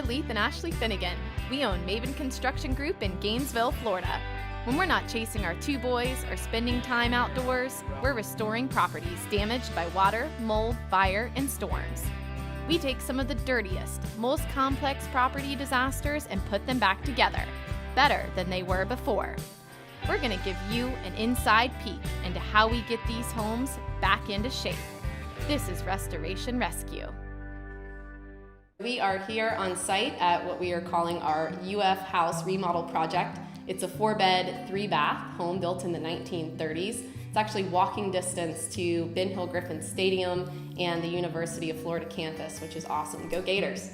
We're Leith and Ashley Finnegan. We own Maven Construction Group in Gainesville, Florida. When we're not chasing our two boys or spending time outdoors, we're restoring properties damaged by water, mold, fire, and storms. We take some of the dirtiest, most complex property disasters and put them back together, better than they were before. We're going to give you an inside peek into how we get these homes back into shape. This is Restoration Rescue. We are here on site at what we are calling our UF House remodel project. It's a 4-bed, 3-bath home built in the 1930s. It's actually walking distance to Ben Hill Griffin Stadium and the University of Florida campus, which is awesome. Go Gators!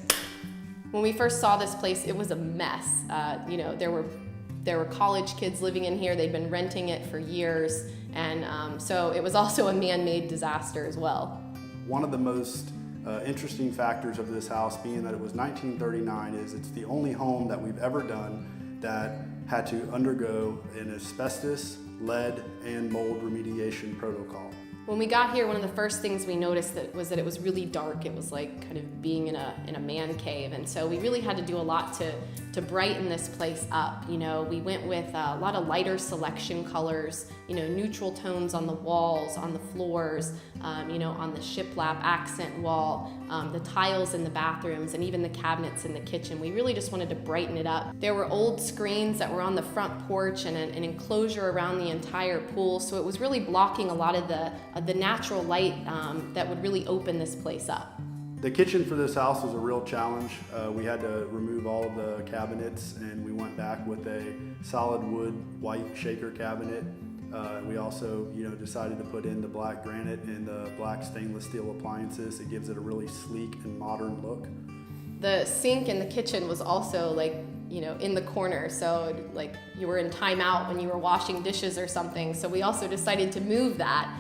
When we first saw this place, it was a mess. There were college kids living in here. They'd been renting it for years, and so it was also a man-made disaster as well. One of the most interesting factors of this house, being that it was 1939, is it's the only home that we've ever done that had to undergo an asbestos, lead, and mold remediation protocol. When we got here, one of the first things we noticed was that it was really dark. It was like kind of being in a man cave, and so we really had to do a lot to brighten this place up. We went with a lot of lighter selection colors, neutral tones on the walls, on the floors, on the shiplap accent wall, the tiles in the bathrooms, and even the cabinets in the kitchen. We really just wanted to brighten it up. There were old screens that were on the front porch and an enclosure around the entire pool, so it was really blocking a lot of the natural light that would really open this place up. The kitchen for this house was a real challenge. We had to remove all of the cabinets, and we went back with a solid wood white shaker cabinet. We also decided to put in the black granite and the black stainless steel appliances. It gives it a really sleek and modern look. The sink in the kitchen was also in the corner, so you were in timeout when you were washing dishes or something. So we also decided to move that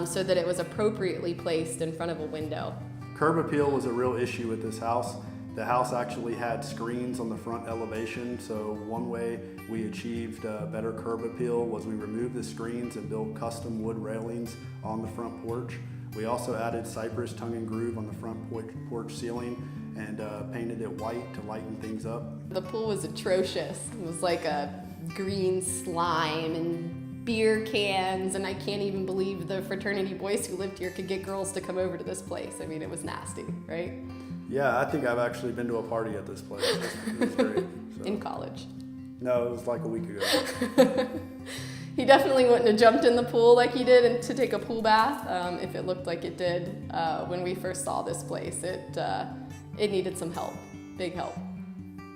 so that it was appropriately placed in front of a window. Curb appeal was a real issue with this house. The house actually had screens on the front elevation, so one way we achieved better curb appeal was we removed the screens and built custom wood railings on the front porch. We also added cypress tongue and groove on the front porch ceiling and painted it white to lighten things up. The pool was atrocious. It was like a green slime and beer cans, and I can't even believe the fraternity boys who lived here could get girls to come over to this place. I mean, it was nasty, right? Yeah, I think I've actually been to a party at this place. It was great. So. In college? No, it was like a week ago. He definitely wouldn't have jumped in the pool like he did to take a pool bath if it looked like it did when we first saw this place. It needed some help, big help.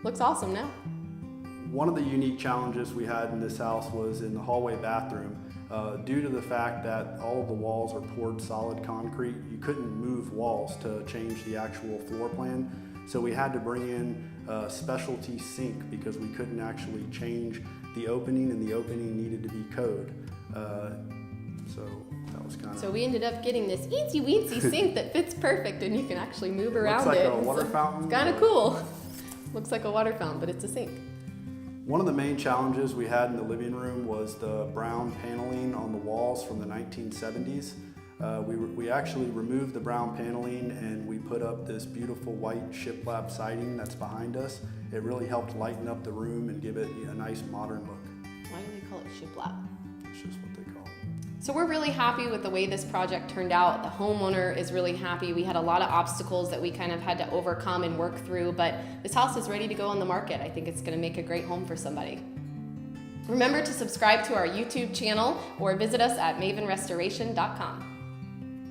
Looks awesome now. One of the unique challenges we had in this house was in the hallway bathroom. Due to the fact that all of the walls are poured solid concrete, you couldn't move walls to change the actual floor plan. So we had to bring in a specialty sink because we couldn't actually change the opening, and the opening needed to be code. So that was kind of... So we ended up getting this eensy weensy sink that fits perfect, and you can actually move around it. Looks like a water fountain. It's kind of cool. Looks like a water fountain, but it's a sink. One of the main challenges we had in the living room was the brown paneling on the walls from the 1970s. We actually removed the brown paneling and we put up this beautiful white shiplap siding that's behind us. It really helped lighten up the room and give it a nice modern look. Why do they call it shiplap? It's just what they call it. So we're really happy with the way this project turned out. The homeowner is really happy. We had a lot of obstacles that we kind of had to overcome and work through, but this house is ready to go on the market. I think it's going to make a great home for somebody. Remember to subscribe to our YouTube channel or visit us at mavenrestoration.com.